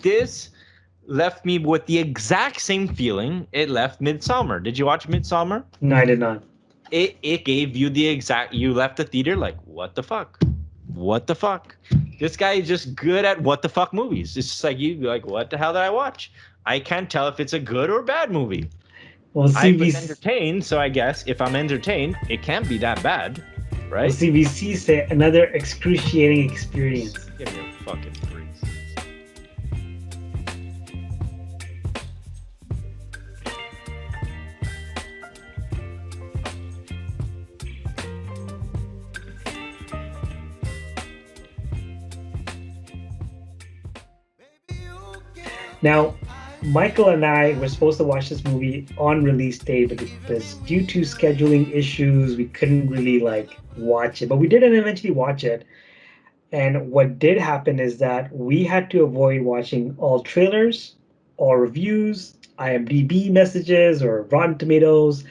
this left me with the exact same feeling it left Midsummer. Did you watch Midsummer? No, I did not. It gave you the exact. You left the theater like, what the fuck? What the fuck? This guy is just good at what the fuck movies. It's just like you like, what the hell did I watch? I can't tell if it's a good or bad movie. Well, I was CBC, entertained, so I guess if I'm entertained, it can't be that bad, well, right? CBC say another excruciating experience. Give me a fucking breeze. Now, Michael and I were supposed to watch this movie on release day, but because due to scheduling issues, we couldn't really like watch it. But we did eventually watch it. And what did happen is that we had to avoid watching all trailers, all reviews, IMDb messages, or Rotten Tomatoes,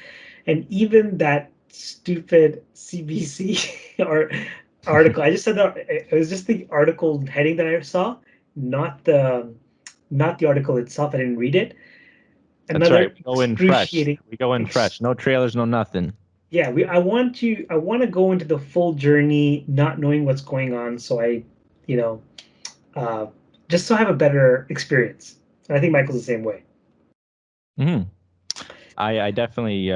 and even that stupid CBC or article. I just said that it was just the article heading that I saw, not the article itself. I didn't read it. That's right. Another We go in fresh. excruciating. We go in fresh. No trailers, no nothing. Yeah, I want to go into the full journey, not knowing what's going on, so you know, uh, just so I have a better experience. And I think Michael's the same way. Hmm. I definitely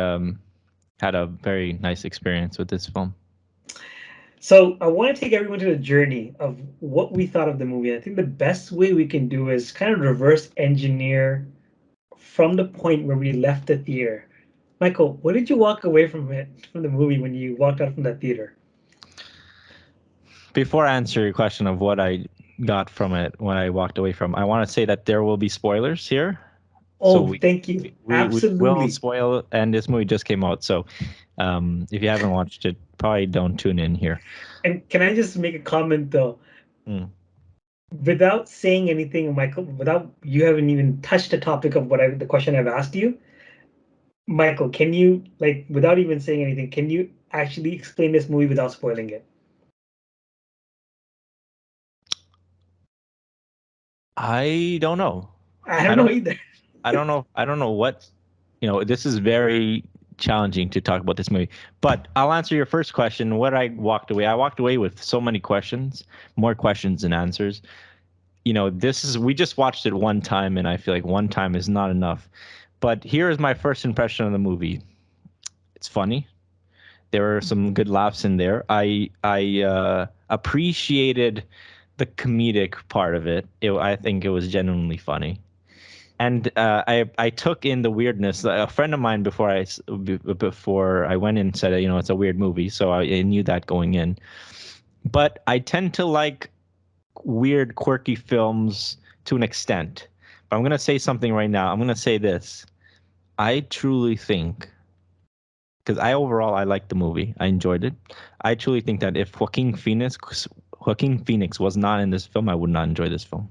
had a very nice experience with this film. So I want to take everyone to the journey of what we thought of the movie. I think the best way we can do is kind of reverse engineer from the point where we left the theater. Michael, what did you walk away from the movie when you walked out from that theater? Before I answer your question of what I got from it when I walked away from, I want to say that there will be spoilers here. So Oh, thank you. we will Absolutely. spoil, and this movie just came out, so if you haven't watched it, probably don't tune in here. And can I just make a comment though? Mm. Without saying anything, Michael, without you haven't even touched the topic of the question I've asked you, Michael, can you like without even saying anything, can you actually explain this movie without spoiling it? I don't know. I I don't know don't. either. I don't know. I don't know what. This is very challenging to talk about this movie. But I'll answer your first question. What I walked away. I walked away with so many questions, more questions than answers. We just watched it one time, and I feel like one time is not enough. But here is my first impression of the movie. It's funny. There are some good laughs in there. I appreciated the comedic part of it. I think it was genuinely funny. And I took in the weirdness. A friend of mine before I went in said, it's a weird movie, so I knew that going in. But I tend to like weird, quirky films to an extent. But I'm gonna say something right now. I'm gonna say this. I truly think, because I liked the movie. I enjoyed it. I truly think that if Joaquin Phoenix was not in this film, I would not enjoy this film.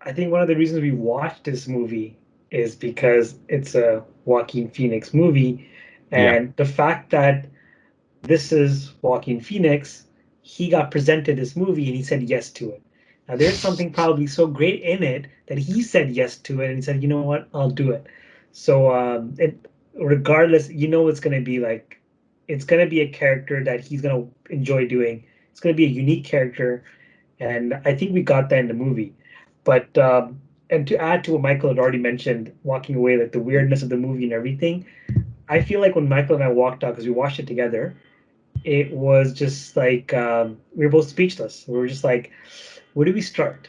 I think one of the reasons we watched this movie is because it's a Joaquin Phoenix movie, Yeah. and the fact that this is Joaquin Phoenix, he got presented this movie and he said yes to it. Now, there's something probably so great in it that he said yes to it and he said, you know what, I'll do it. So, regardless, it's going to be like, it's going to be a character that he's going to enjoy doing. It's going to be a unique character. And I think we got that in the movie. But, and to add to what Michael had already mentioned, walking away, like the weirdness of the movie and everything, I feel like when Michael and I walked out, because we watched it together, it was just like we were both speechless. We were just like, where do we start?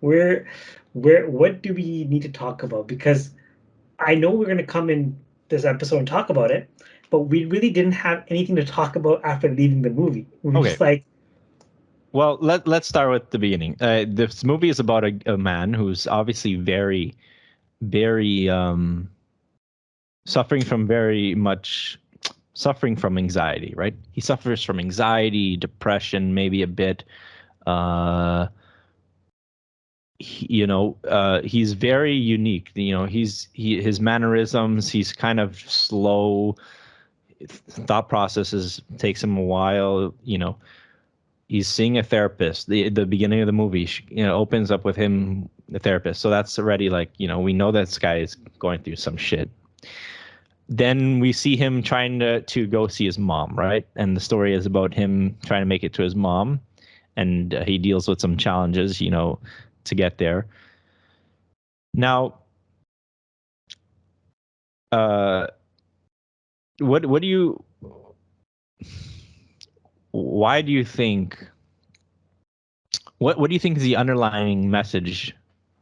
Where, what do we need to talk about? Because I know we're going to come in this episode and talk about it, but we really didn't have anything to talk about after leaving the movie. We were Okay. just like, Well, let's start with the beginning. This movie is about a man who's obviously very, very suffering from anxiety, right? He suffers from anxiety, depression, maybe a bit. He's very unique. His mannerisms. He's kind of slow. Thought processes takes him a while. He's seeing a therapist. The beginning of the movie, opens up with him, the therapist. So that's already like, we know this guy is going through some shit. Then we see him trying to go see his mom, right? And the story is about him trying to make it to his mom, and he deals with some challenges, to get there. Now, what do you? Why do you think? What do you think is the underlying message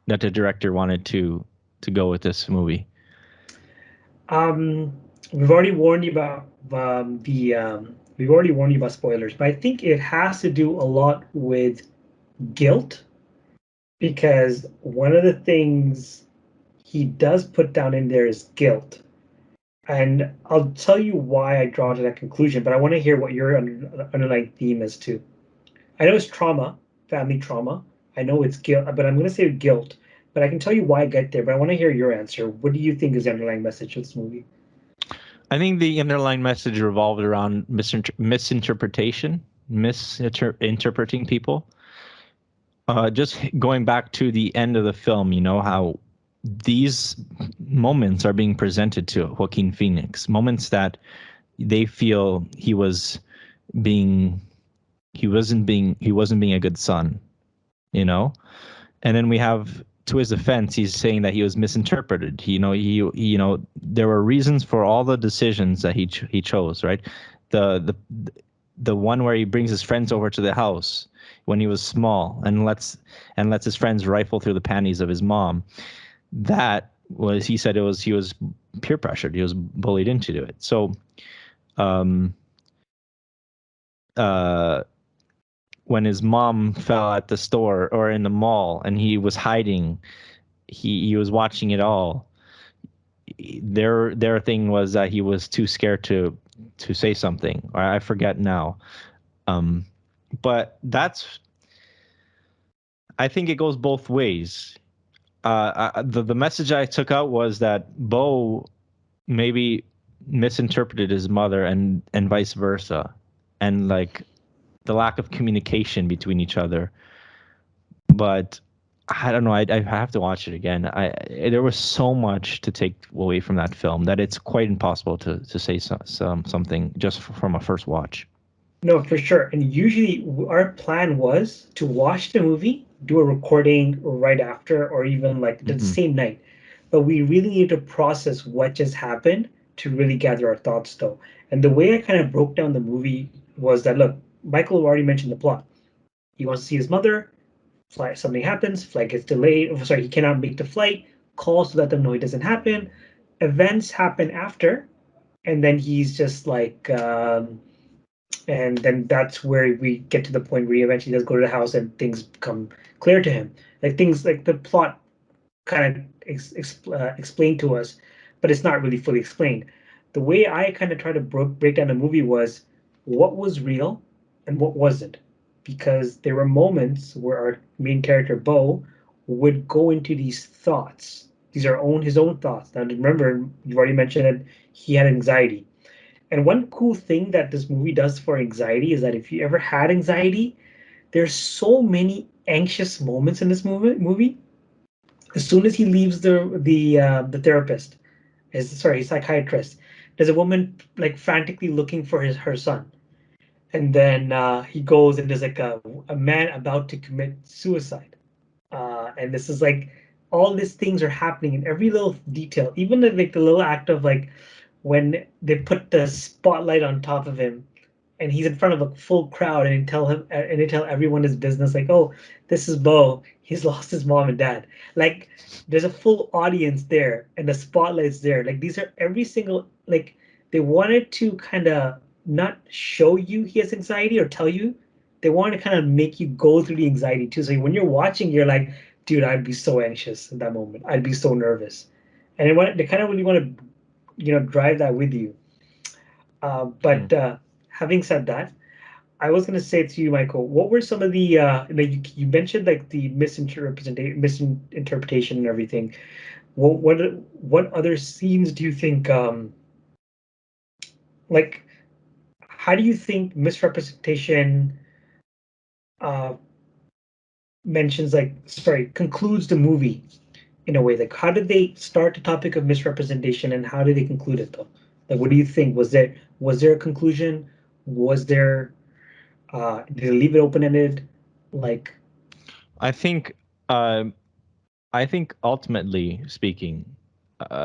that the director wanted to go with this movie? We've already warned you about we've already warned you about spoilers, but I think it has to do a lot with guilt, because one of the things he does put down in there is guilt. And I'll tell you why I draw to that conclusion, but I want to hear what your underlying theme is too. I know it's trauma, family trauma. I know it's guilt, but I'm going to say guilt. But I can tell you why I get there, but I want to hear your answer. What do you think is the underlying message of this movie? I think the underlying message revolved around misinterpretation, misinterpreting people. Just going back to the end of the film, how these moments are being presented to Joaquin Phoenix, moments that they feel he wasn't being a good son, and then we have, to his defense, he's saying that he was misinterpreted. There were reasons for all the decisions that he chose, right? The one where he brings his friends over to the house when he was small and lets his friends rifle through the panties of his mom. That was, he said, he was peer pressured. He was bullied into it. So, when his mom fell at the store or in the mall and he was hiding, he was watching it all. Their thing was that he was too scared to say something. I forget now. But I think it goes both ways. The message I took out was that Beau maybe misinterpreted his mother and vice versa, and like the lack of communication between each other. But I don't know. I have to watch it again. There was so much to take away from that film that it's quite impossible to say something just from a first watch. No, for sure. And usually our plan was to watch the movie, do a recording right after, or even like the same night. But we really need to process what just happened to really gather our thoughts, though. And the way I kind of broke down the movie was that, look, Michael already mentioned the plot. He wants to see his mother. Flight, something happens. Flight gets delayed. Oh, sorry, he cannot make the flight. Calls to let them know it doesn't happen. Events happen after, and then he's just like, and then that's where we get to the point where he eventually does go to the house and things become clear to him. Like things like the plot kind of explained to us, but it's not really fully explained. The way I kind of try to break down the movie was what was real and what wasn't, because there were moments where our main character Beau would go into these thoughts. These are his own thoughts. Now remember, you've already mentioned that he had anxiety. And one cool thing that this movie does for anxiety is that if you ever had anxiety, there's so many anxious moments in this movie. As soon as he leaves the therapist, his psychiatrist, there's a woman like frantically looking for her son, and then he goes and there's like a man about to commit suicide, and this is like all these things are happening in every little detail, even like the little act of like when they put the spotlight on top of him and he's in front of a full crowd and they tell everyone his business, like, oh, this is Beau, he's lost his mom and dad. Like there's a full audience there and the spotlight's there. Like these are every single, like they wanted to kind of not show you he has anxiety or tell you, they wanted to kind of make you go through the anxiety too. So when you're watching, you're like, dude, I'd be so anxious in that moment, I'd be so nervous. And they kind of really want to, drive that with you. But having said that, I was going to say to you, Michael, what were some of the you mentioned like the misinterpretation and everything. What other scenes do you think like how do you think misrepresentation uh, mentions like sorry concludes the movie in a way. Like, how did they start the topic of misrepresentation and how did they conclude it though? Like, what do you think? Was there a conclusion? Was there did they leave it open ended? Like, I think uh, I think ultimately speaking,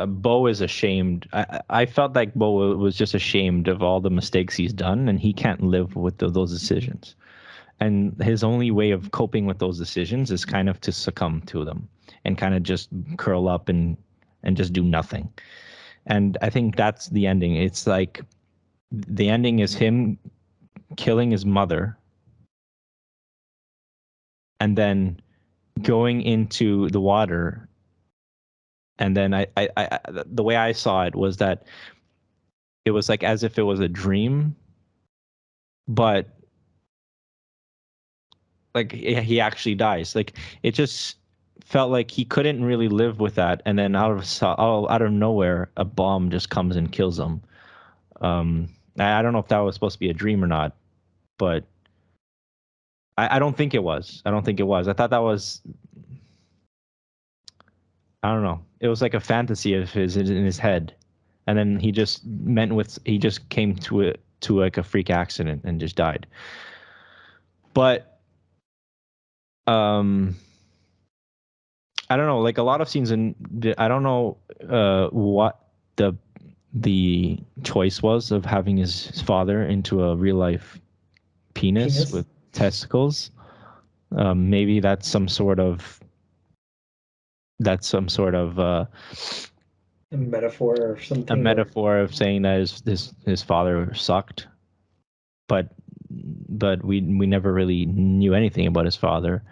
Bo is ashamed. I felt like Bo was just ashamed of all the mistakes he's done, and he can't live with those decisions. And his only way of coping with those decisions is kind of to succumb to them and kind of just curl up and just do nothing. And I think that's the ending. It's like the ending is him killing his mother and then going into the water. And then the way I saw it was that it was like as if it was a dream, but like he actually dies. Like it just felt like he couldn't really live with that, and then out of nowhere, a bomb just comes and kills him. I don't know if that was supposed to be a dream or not, but I don't think it was. I don't think it was. I thought that was. I don't know. It was like a fantasy of his in his head, and then he just came to like a freak accident and just died. But um I don't know, like a lot of scenes I don't know what the choice was of having his father into a real life penis penis, with testicles. Maybe that's some sort of a metaphor or a something, or metaphor of saying that his father sucked, but we never really knew anything about his father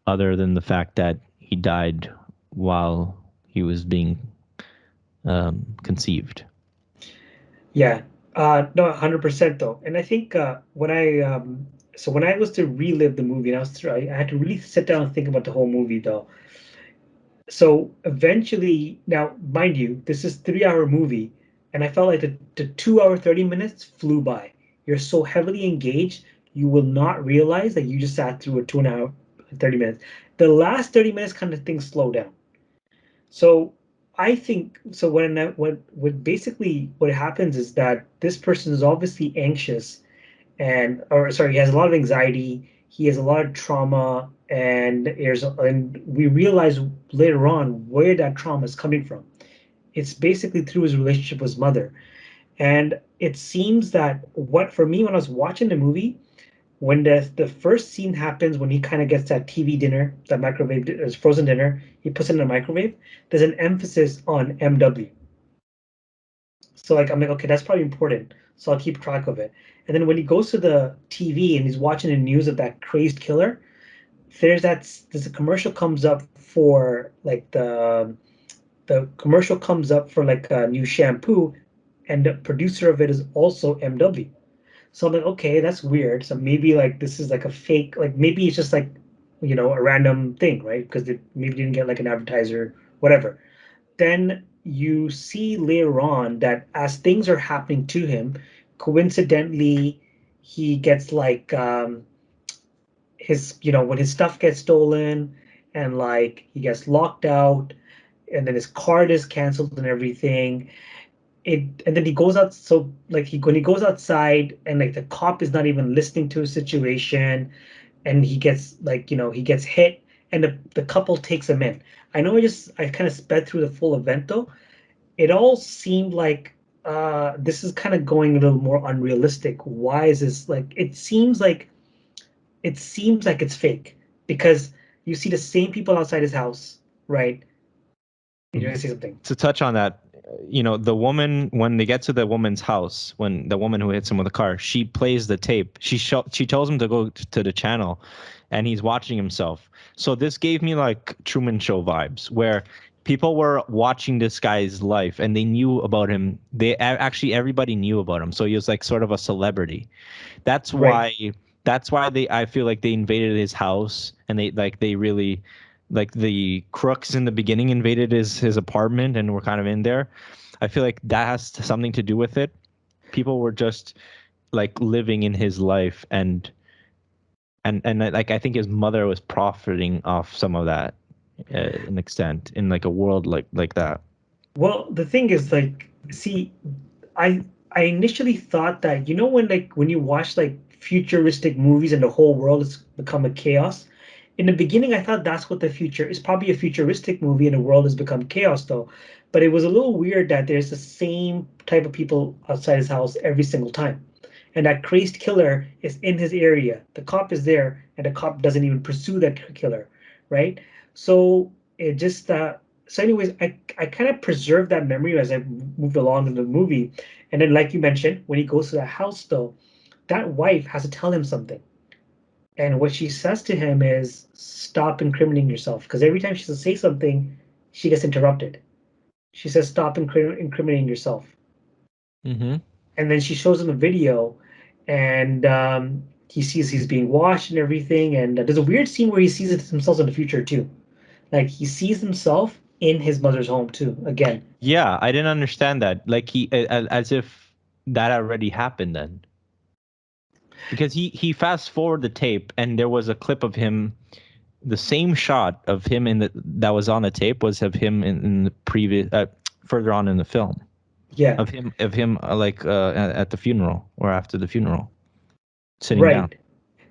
other than the fact that he died while he was being conceived. yeah, no, 100% though. And I think when I so when I was to relive the movie, and I had to really sit down and think about the whole movie though. So eventually, now mind you, this is 3 hour movie, and I felt like the 2 hour 30 minutes flew by. You're so heavily engaged, you will not realize that you just sat through a 2 and a half 30 minutes. The last 30 minutes kind of things slow down. So I think so what basically what happens is that this person is obviously anxious and or sorry, he has a lot of anxiety, he has a lot of trauma, and we realize later on where that trauma is coming from. It's basically through his relationship with his mother. And it seems that what for me when I was watching the movie, when the first scene happens when he kind of gets that TV dinner, that microwave frozen dinner, he puts it in the microwave. There's an emphasis on MW. So like I'm like, okay, that's probably important. So I'll keep track of it. And then when he goes to the TV and he's watching the news of that crazed killer, there's a commercial comes up for like the commercial comes up for like a new shampoo, and the producer of it is also MW. So I'm like, okay, that's weird. So maybe like this is like a fake, like maybe it's just like, a random thing, right? Because they maybe didn't get like an advertiser, whatever. Then you see later on that as things are happening to him, coincidentally, he gets like when his stuff gets stolen and like he gets locked out and then his card is canceled and everything. And then he goes out, so like when he goes outside and like the cop is not even listening to his situation, and he gets like he gets hit, and the couple takes him in. I know I kind of sped through the full event though. It all seemed like this is kind of going a little more unrealistic. Why is this like it seems like it's fake because you see the same people outside his house, right? You're Mhm. gonna say something. To touch on that, the woman when they get to the woman's house, when the woman who hits him with a car, she plays the tape. She tells him to go to the channel, and he's watching himself. So this gave me like Truman Show vibes, where people were watching this guy's life and they knew about him. Actually everybody knew about him, so he was like sort of a celebrity. That's Right. why that's why I feel like they invaded his house and they really like the crooks in the beginning invaded his apartment and were kind of in there. I feel like that has something to do with it. People were just like living in his life and and like I think his mother was profiting off some of that, an extent in like a world like that. Well, the thing is, like, see, I I initially thought that, when you watch like futuristic movies and the whole world has become a chaos. In the beginning, I thought that's what the future is, probably a futuristic movie and the world has become chaos though. But it was a little weird that there's the same type of people outside his house every single time. And that crazed killer is in his area. The cop is there, and the cop doesn't even pursue that killer, right? So it just so anyways, I kind of preserved that memory as I moved along in the movie. And then, like you mentioned, when he goes to the house, though, that wife has to tell him something. And what she says to him is, "Stop incriminating yourself." Because every time she says say something, she gets interrupted. She says, "Stop incriminating yourself." Mm-hmm. And then she shows him a video, and he sees he's being washed and everything. And there's a weird scene where he sees it himself in the future too. Like he sees himself in his mother's home too. Again, Yeah, I didn't understand that. Like as if that already happened then, because he fast forward the tape and there was a clip of him, the same shot of him in the that was on the tape was of him in the previous further on in the film, yeah, of him like at the funeral or after the funeral, sitting down. right.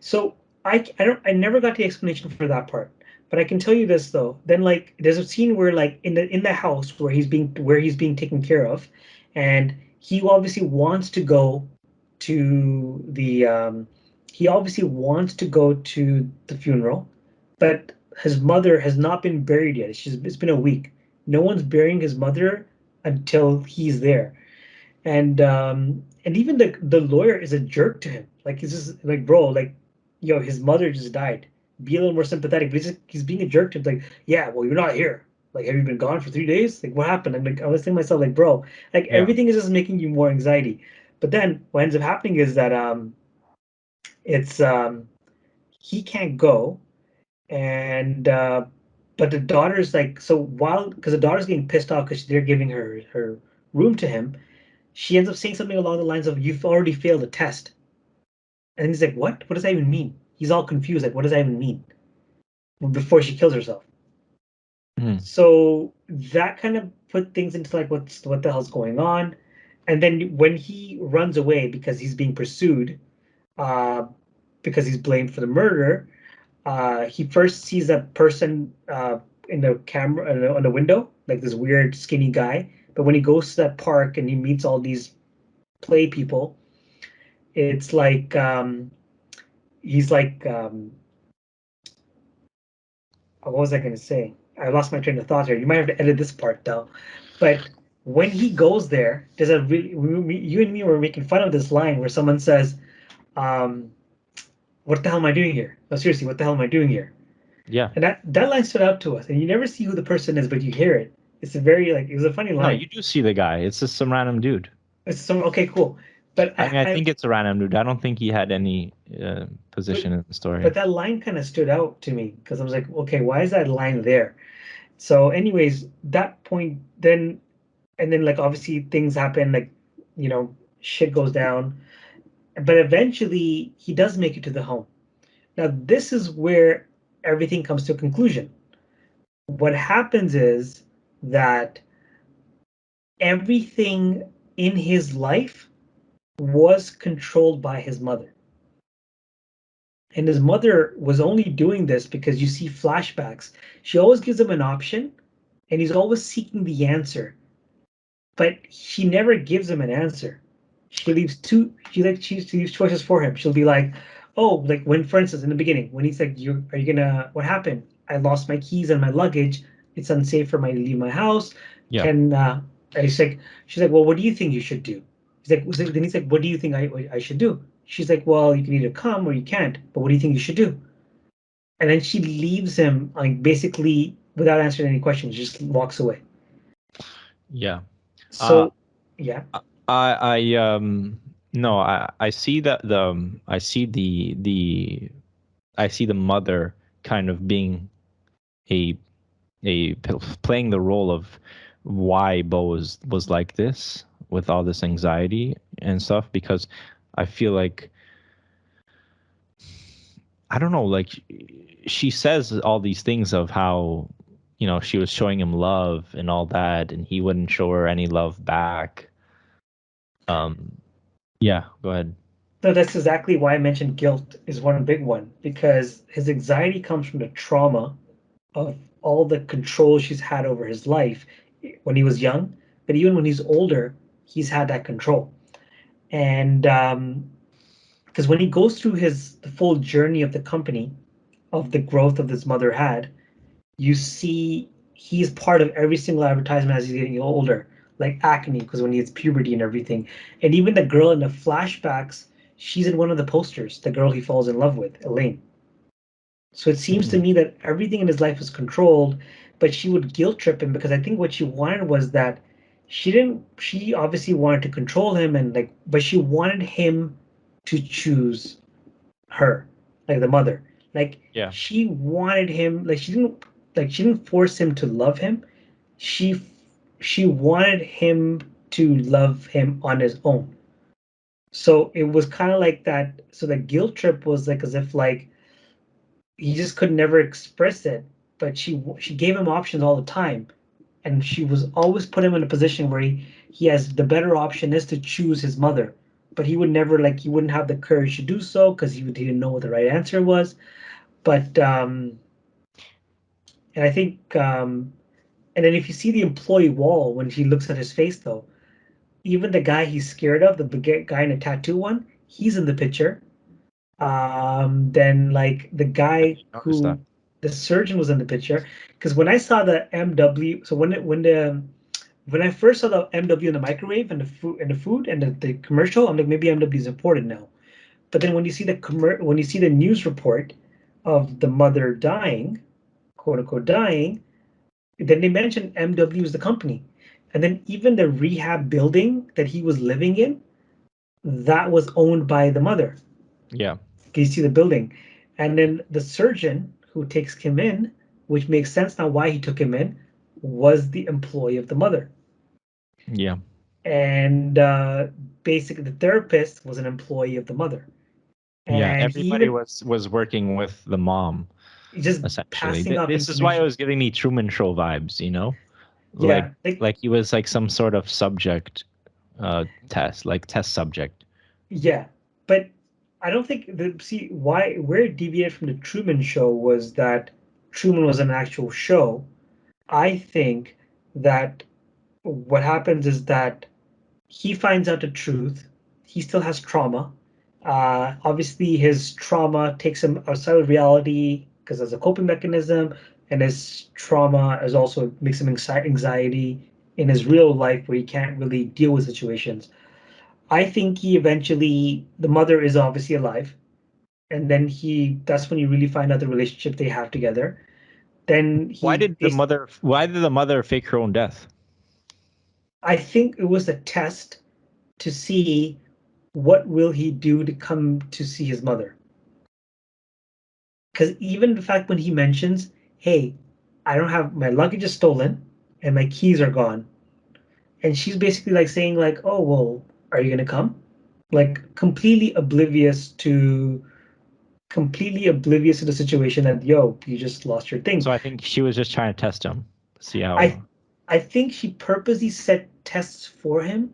So I never got the explanation for that part. But I can tell you this though. Then like there's a scene where like in the house where he's being taken care of, and he obviously wants to go to the he obviously wants to go to the funeral, but his mother has not been buried yet. It's been a week. No one's burying his mother until he's there. And even the lawyer is a jerk to him. Like he's just like, bro, like, his mother just died. Be a little more sympathetic, but he's being a jerk to him. Like, yeah, well, you're not here. Like, have you been gone for 3 days? Like, what happened? I'm like, I was thinking to myself, like, bro, like Yeah. everything is just making you more anxiety. But then what ends up happening is that it's he can't go, and but the daughter's like, so while because the daughter's getting pissed off because they're giving her room to him, she ends up saying something along the lines of, "You've already failed a test." And he's like, "What? What does that even mean?" He's all confused, like, "What does that even mean?" Before she kills herself. Mm. So that kind of put things into like, what the hell's going on? And then when he runs away because he's being pursued, uh, because he's blamed for the murder, he first sees a person in the camera on the window, like this weird skinny guy. But when he goes to that park and he meets all these play people, it's like he's like what was I going to say? I lost my train of thought here. You might have to edit this part though. But when he goes there, there's a really you and me were making fun of this line where someone says, um, "What the hell am I doing here?" No, seriously, what the hell am I doing here? Yeah. And that line stood out to us. And you never see who the person is, but you hear it. It's a very like it was a funny No, line. you do see the guy. It's just some random dude. It's some okay, cool. But I mean, I think it's a random dude. I don't think he had any but position in the but story. that line kind of stood out to me because I was like, okay, why is that line there? So, anyways, that point then, and then like obviously things happen, like, shit goes down, but eventually he does make it to the home. Now, this is where everything comes to a conclusion. What happens is that everything in his life was controlled by his mother. And his mother was only doing this because you see flashbacks. She always gives him an option, and he's always seeking the answer, but she never gives him an answer. She leaves choices for him. She'll be like, "Oh, like when, for instance, in the beginning, when he's like, "You are you gonna? What happened? I lost my keys and my luggage. It's unsafe for me to leave my house. Yeah. Can?" And she's like, "Well, what do you think you should do?" Then he's like, "What do you think I should do?" She's like, "Well, you can either come or you can't. But what do you think you should do?" And then she leaves him like basically without answering any questions, just walks away. Yeah. Uh, So, yeah. I no, I see that I see I see the mother kind of being a playing the role of why Bo was like this with all this anxiety and stuff, because I feel like I don't know, like she says all these things of how, she was showing him love and all that, and he wouldn't show her any love back. Yeah, go ahead. So that's exactly why I mentioned guilt is one big one, because his anxiety comes from the trauma of all the control she's had over his life when he was young, but even when he's older, he's had that control. And because when he goes through the full journey of the company, of the growth of his mother had, you see he's part of every single advertisement as he's getting older, like acne, because when he hits puberty and everything. And even the girl in the flashbacks, she's in one of the posters, the girl he falls in love with, Elaine. So it seems to Mhm. me that everything in his life was controlled, but she would guilt trip him because I think what she wanted was that she obviously wanted to control him and like, but she wanted him to choose her, like the mother. Like Yeah. she wanted him, like she didn't force him to love him. She she wanted him to love him on his own. So it was kind of like that. So the guilt trip was like as if like he just could never express it, but she gave him options all the time, and she was always put him in a position where he has the better option is to choose his mother, but he would never like he wouldn't have the courage to do so because he didn't know what the right answer was. But and I think and then if you see the employee wall when he looks at his face though, even the guy he's scared of, the big guy in a tattoo one, he's in the picture. Then like the I guy didn't notice that. who the surgeon was in the picture because when I saw the MW, so when I first saw the MW in the microwave and the food and the commercial, I'm like maybe MW is important now. But then when you see the news report of the mother dying, quote unquote dying, then they mentioned MW is the company, and then even the rehab building that he was living in that was owned by the mother. Yeah. You see the building. And then the surgeon who takes him in, which makes sense now why he took him in, was the employee of the mother. Yeah. And basically, the therapist was an employee of the mother. Yeah. And he Everybody even was working with the mom, just essentially. passing off This is why it information. was giving me Truman Show vibes, Like Yeah, like like he was like some sort of subject test, like test subject. yeah, but I don't think see why where it deviated from the Truman Show was that Truman was an actual show. I think that what happens is that he finds out the truth. He still has trauma. Obviously, his trauma takes him outside of reality because as a coping mechanism, and his trauma is also makes him anxiety in his real life where he can't really deal with situations. I think he eventually, the mother is obviously alive, and then that's when you really find out the relationship they have together. Then Why did the mother fake her own death? I think it was a test to see what will he do to come to see his mother. Because even the fact when he mentions, hey, I don't have my luggage is stolen and my keys are gone. And she's basically like saying, like, oh, well, are you gonna come? Like completely oblivious to the situation that, yo, you just lost your thing. So I think she was just trying to test him, see I how. I think she purposely set tests for him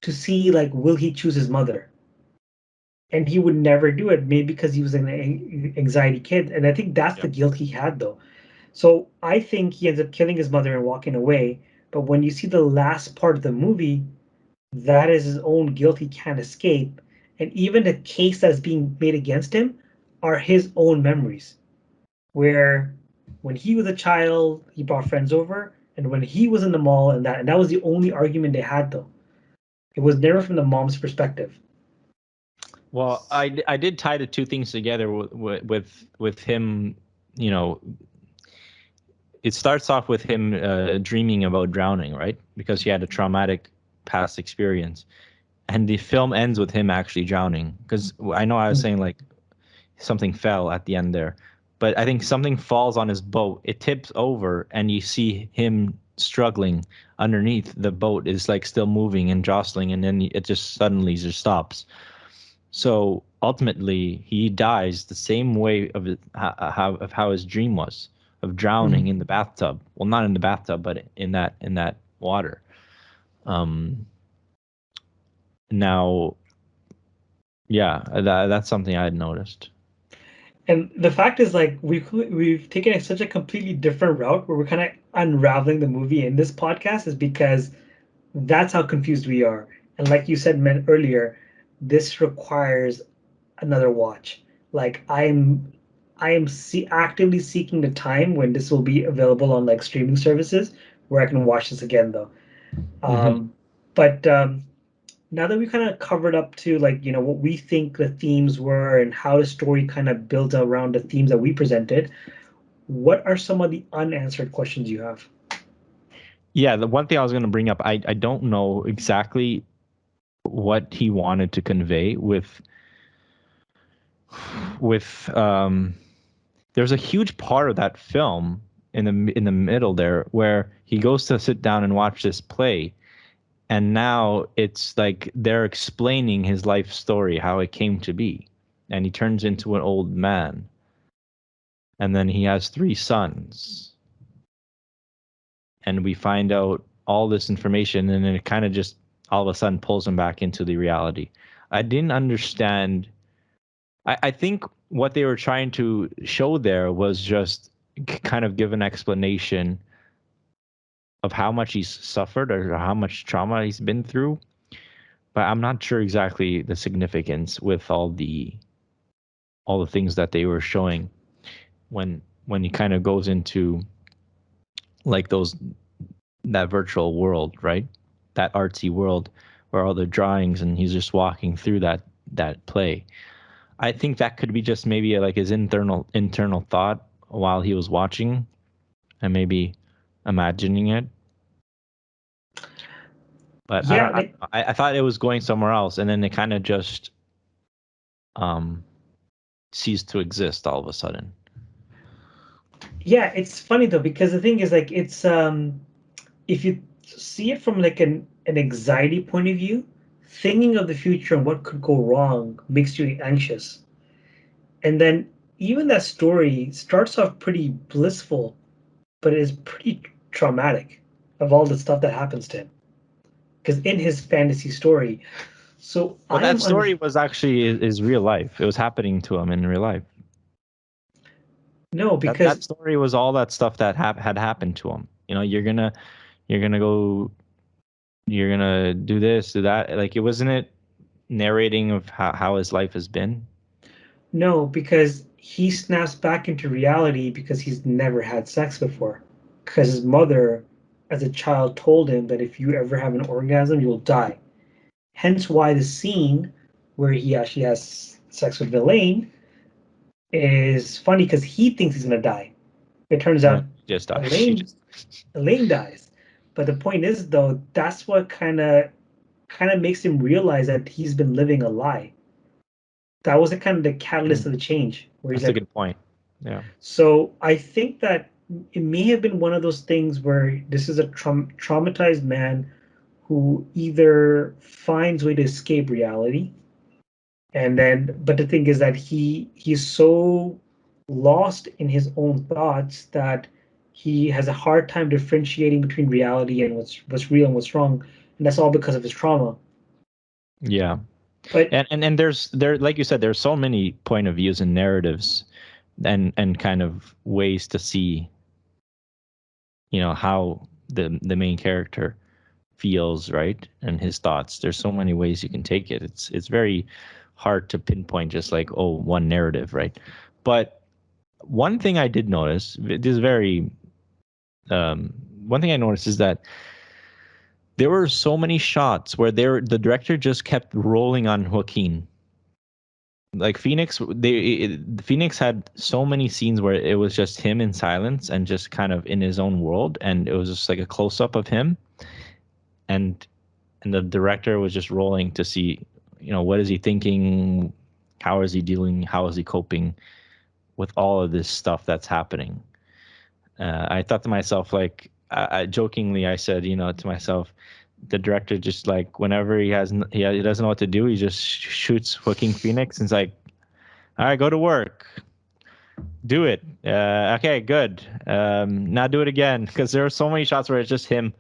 to see like will he choose his mother? And he would never do it, maybe because he was an anxiety kid. And I think that's the Yeah. guilt he had though. So I think he ends up killing his mother and walking away. But when you see the last part of the movie, that is his own guilt he can't escape. And even the case that's being made against him are his own memories. Where when he was a child, he brought friends over, and when he was in the mall and that was the only argument they had though. It was never from the mom's perspective. Well, I did tie the two things together with him. You know, it starts off with him dreaming about drowning, right? Because he had a traumatic past experience, and the film ends with him actually drowning. Because I know I was saying like something fell at the end there, but I think something falls on his boat. It tips over, and you see him struggling underneath. The boat is like still moving and jostling, and then it just suddenly just stops. So ultimately, he dies the same way of how his dream was, of drowning Mhm. in the bathtub. Well, not in the bathtub, but in that water. Um, Now, yeah, that's something I had noticed. And the fact is, like, we've taken such a completely different route where we're kind of unraveling the movie in this podcast, is because that's how confused we are. And like you said, meant earlier, this requires another watch. Like I am actively seeking the time when this will be available on like streaming services where I can watch this again though. Hmm. Um, but now that we kind of covered up to like what we think the themes were and how the story kind of built around the themes that we presented, what are some of the unanswered questions you have? Yeah, the one thing I was going to bring up, I don't know exactly what he wanted to convey with. There's a huge part of that film in the middle there where he goes to sit down and watch this play, and now it's like they're explaining his life story, how it came to be, and he turns into an old man, and then he has three sons, and we find out all this information, and then it kind of just all of a sudden pulls him back into the reality. I didn't understand. I think what they were trying to show there was just kind of give an explanation of how much he's suffered or how much trauma he's been through, but I'm not sure exactly the significance with all the things that they were showing when he kind of goes into like those that virtual world, right? That artsy world where all the drawings and he's just walking through that play. I think that could be just maybe like his internal thought while he was watching and maybe imagining it. But I Yeah, don't. like I thought it was going somewhere else, and then it kind of just um ceased to exist all of a sudden. yeah, it's funny though because the thing is like it's if you see it from like an anxiety point of view, thinking of the future and what could go wrong makes you anxious. And then even that story starts off pretty blissful, but it is pretty traumatic of all the stuff that happens to him. Because in his fantasy story, so Well, I that am un story was actually is real life. It was happening to him in real life. no, That because story was all that stuff that had happened to him. You're gonna go, you're gonna do this, do that. Like it wasn't it narrating of how his life has been. no, because he snaps back into reality because he's never had sex before. Because his mother, as a child, told him that if you ever have an orgasm, you'll die. Hence why the scene where he actually has sex with Elaine is funny because he thinks he's gonna die. It turns And then out she just died. She Elaine just Elaine dies. But the point is though, that's what kind of makes him realize that he's been living a lie. That was the kind of the catalyst of the change where he's That's a like, good point. Yeah. so I think that it may have been one of those things where this is a traumatized man who either finds a way to escape reality, and then but the thing is that he's so lost in his own thoughts that he has a hard time differentiating between reality and what's real and what's wrong, and that's all because of his trauma. Yeah. But And there like you said, there's so many point of views and narratives and kind of ways to see, how the main character feels, right? And his thoughts. There's so many ways you can take it. It's very hard to pinpoint just like, oh, one narrative, right? But one thing I did notice, this is very um one thing I noticed is that there were so many shots where the director just kept rolling on Joaquin. Like Phoenix had so many scenes where it was just him in silence and just kind of in his own world, and it was just like a close up of him, and the director was just rolling to see, what is he thinking, how is he dealing, how is he coping with all of this stuff that's happening. I thought to myself, like, I jokingly I said, to myself, the director just like whenever he doesn't know what to do, he just shoots Joaquin Phoenix and it's like, all right, go to work, do it. Okay, good. Now do it again, because there were so many shots where it's just him.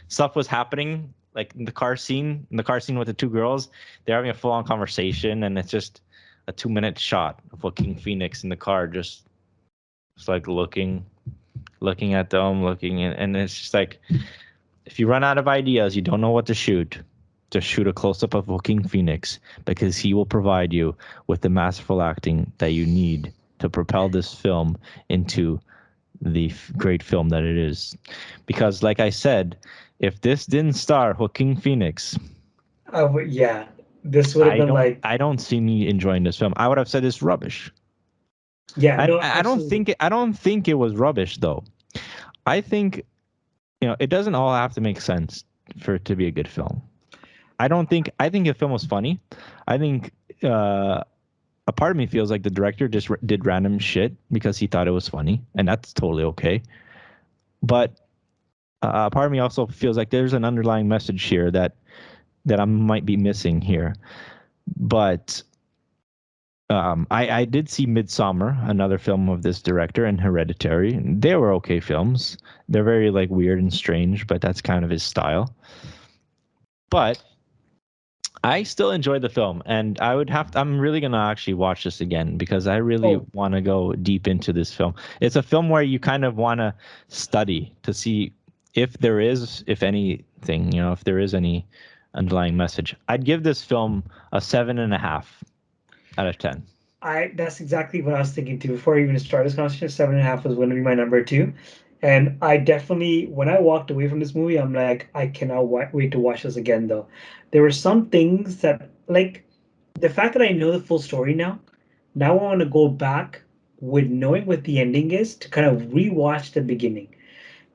Stuff was happening, like in the car scene with the two girls. They're having a full-on conversation, and it's just a 2-minute shot of Joaquin Phoenix in the car, just like looking at them, and it's just like, if you run out of ideas, you don't know what to shoot, just shoot a close-up of Joaquin Phoenix, because he will provide you with the masterful acting that you need to propel this film into the great film that it is. Because, like I said, if this didn't star Joaquin Phoenix, Yeah, this would have been like, I don't see me enjoying this film. I would have said it's rubbish. yeah, no, I don't absolutely. think it was rubbish though. I think, it doesn't all have to make sense for it to be a good film. I think the film was funny. I think a part of me feels like the director just did random shit because he thought it was funny, and that's totally okay. But part of me also feels like there's an underlying message here that I might be missing here. But I did see Midsummer, another film of this director, and Hereditary. They were okay films. They're very like weird and strange, but that's kind of his style. But I still enjoyed the film, and I'm really gonna actually watch this again because I really Oh, want to go deep into this film. It's a film where you kind of want to study to see if there is, if anything, if there is any underlying message. I'd give this film a 7.5 out of 10. that's exactly what I was thinking too. Before I even started this conversation, 7.5 was going to be my number two. And I definitely, when I walked away from this movie, I'm like, I cannot wait to watch this again, though. There were some things that, like, the fact that I know the full story now I want to go back with knowing what the ending is to kind of rewatch the beginning.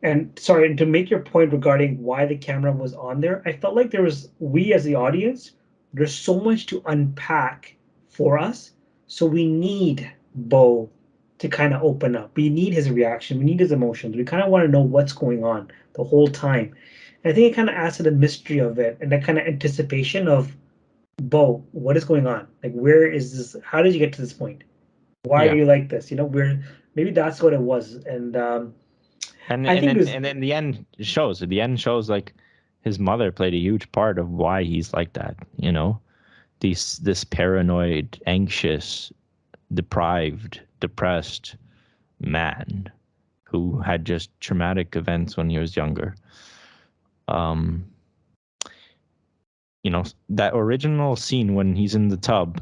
And sorry, and to make your point regarding why the camera was on there, I felt like we as the audience, there's so much to unpack for us. So we need Bo to kind of open up. We need his reaction. We need his emotions. We kind of want to know what's going on the whole time. And I think it kind of adds to the mystery of it and that kind of anticipation of Bo, what is going on? Like, where is this? How did you get to this point? Why are Yeah, you like this? Maybe that's what it was. And and I and think it then was, and then the end shows. The end shows like his mother played a huge part of why he's like that. This paranoid, anxious, deprived, depressed man who had just traumatic events when he was younger. Um, that original scene when he's in the tub.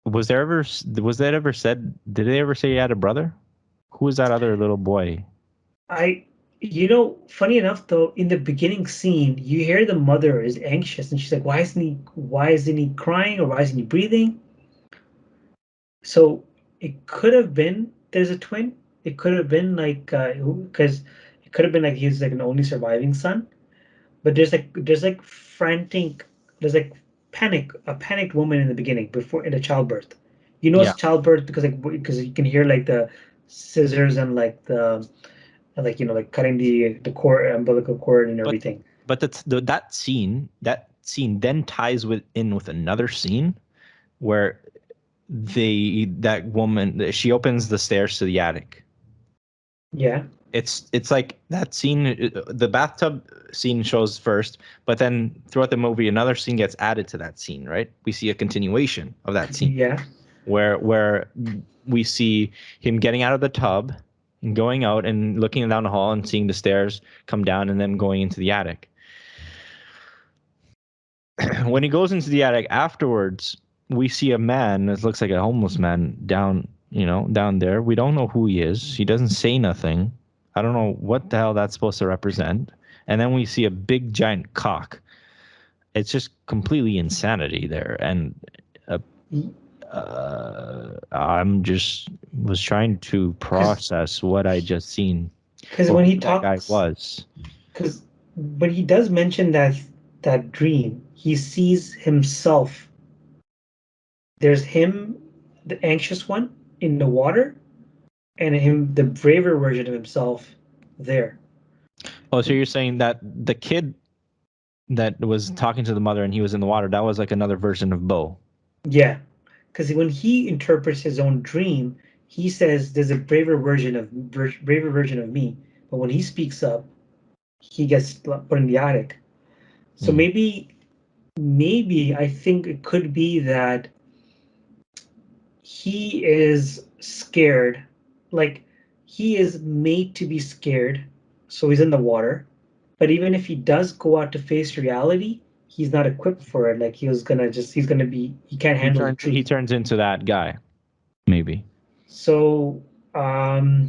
Was that ever said? Did they ever say he had a brother? Who was that other little boy? I, funny enough though, in the beginning scene, you hear the mother is anxious and she's like, why isn't he crying or why isn't he breathing? So it could have been there's a twin. It could have been like, because it could have been like he's like an only surviving son. But there's like frantic, there's like a panicked woman in the beginning before in the childbirth. It's Yeah, childbirth because you can hear like the scissors and like like cutting the cord, umbilical cord and but everything. that scene then ties with another scene where that woman, she opens the stairs to the attic. Yeah, It's like that scene, the bathtub scene shows first, but then throughout the movie another scene gets added to that scene, right? We see a continuation of that scene yeah, where we see him getting out of the tub and going out and looking down the hall and seeing the stairs come down and then going into the attic. When he goes into the attic afterwards, we see a man that looks like a homeless man down there. We don't know who he is. He doesn't say nothing. I don't know what the hell that's supposed to represent. And then we see a big giant cock. It's just completely insanity there. And uh, I'm just was trying to because process what I just seen because or when who he that guy talks, was. because when he does mention that dream, he sees himself. There's him, the anxious one, in the water, and him, the braver version of himself, there. Oh, so you're saying that the kid that was talking to the mother and he was in the water, that was like another version of Beau. Yeah, because when he interprets his own dream, he says there's a braver version of me. But when he speaks up, he gets put in the attic. So maybe I think it could be that he is scared, like he is made to be scared, so he's in the water. But even if he does go out to face reality, he's not equipped for it. Like he can't handle the He truth. turns into that guy, maybe. So, yeah,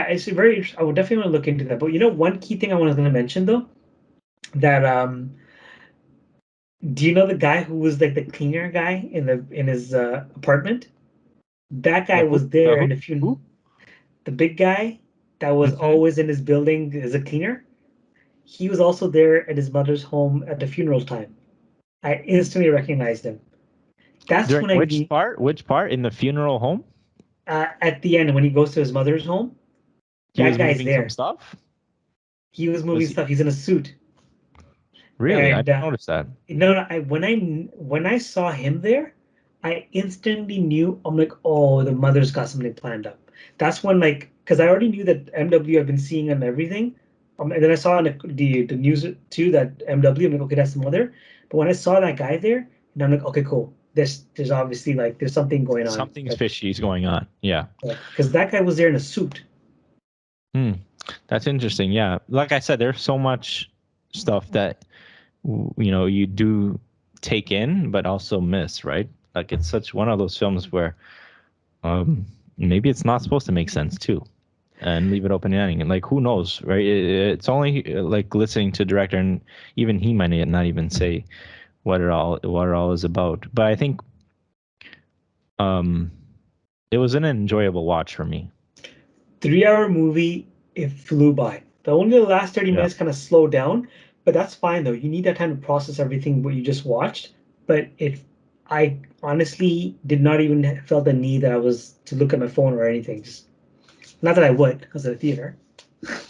it's very interesting. I would definitely want to look into that. But one key thing I was going to mention though, that do you know the guy who was like the cleaner guy in his apartment? That guy was there in a few. Who? The big guy that was always in his building as a cleaner. He was also there at his mother's home at the funeral time. I instantly recognized him. That's During when I which part? Which part in the funeral home? at the end when he goes to his mother's home. He That was guy's moving some there. stuff. He was moving Was he stuff. He's in a suit. really? I And didn't notice that. no, when I saw him there, I instantly knew. I'm like, oh, the mother's got something planned up. That's when because I already knew that MW I've been seeing and everything. And then I saw on the news too that MW. I'm like, okay, that's the mother. But when I saw that guy there, and I'm like, okay, cool. There's obviously there's something going on. Something's fishy is going on. Yeah. Because that guy was there in a suit. That's interesting. Yeah. Like I said, there's so much stuff that you do take in, but also miss, right? Like it's such one of those films where maybe it's not supposed to make sense too, and leave it open ending. And like, who knows, right? It's only like listening to the director, and even he might not even say what it all is about. But I think it was an enjoyable watch for me. 3 hour movie, it flew by. The last 30 minutes kind of slowed down, but that's fine though. You need that time to process everything what you just watched. But I honestly did not even felt the need that I was to look at my phone or anything. Just, not that I would, because of the theater.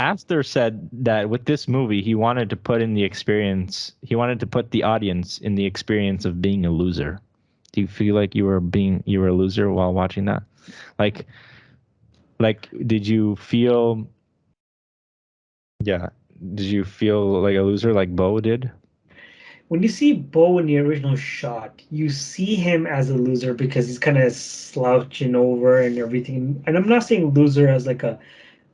Aster said that with this movie, he wanted to put in the experience. He wanted to put the audience in the experience of being a loser. Do you feel like you were a loser while watching that? Like, did you feel? Yeah, did you feel like a loser like Beau did? When you see Beau in the original shot, you see him as a loser because he's kind of slouching over and everything. And I'm not saying loser as like a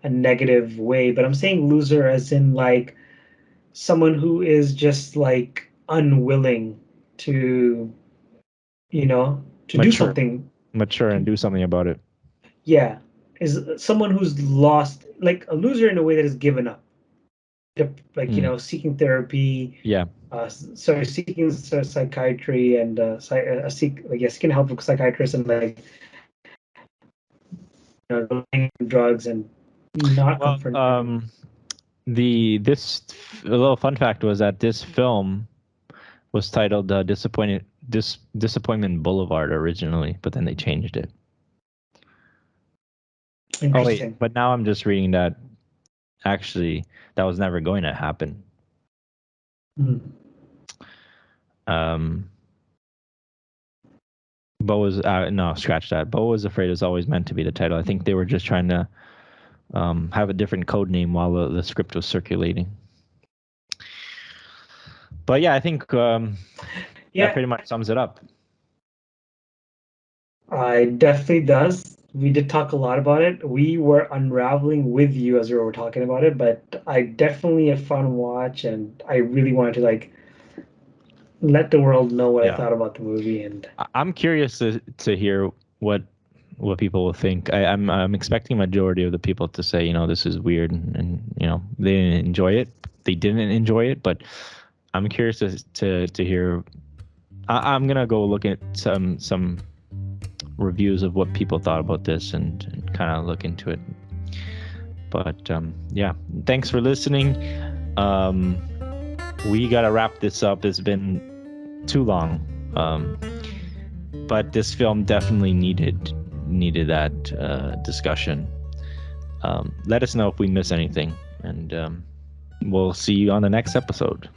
negative way, but I'm saying loser as in like someone who is just like unwilling to, do something. Mature and do something about it. Yeah, is someone who's lost, like a loser in a way that has given up. Like, seeking therapy. Yeah. Seeking psychiatry and seeking help with psychiatrists and drugs and not confronting. This a little fun fact was that this film was titled Disappointment Boulevard originally, but then they changed it. Oh wait, but now I'm just reading that actually that was never going to happen. Beau was no, scratch that. Beau was Afraid is always meant to be the title. I think they were just trying to have a different code name while the script was circulating. But yeah, I think that pretty much sums it up. It definitely does. We did talk a lot about it. We were unraveling with you as we were talking about it, but I definitely a fun watch, and I really wanted to let the world know what I thought about the movie. And I'm curious to hear what people will think. I'm expecting majority of the people to say, this is weird, and they didn't enjoy it. They didn't enjoy it, but I'm curious to hear. I'm gonna go look at some reviews of what people thought about this and kind of look into it. But yeah, thanks for listening. We gotta wrap this up. It's been too long, but this film definitely needed that discussion. Let us know if we miss anything, and we'll see you on the next episode.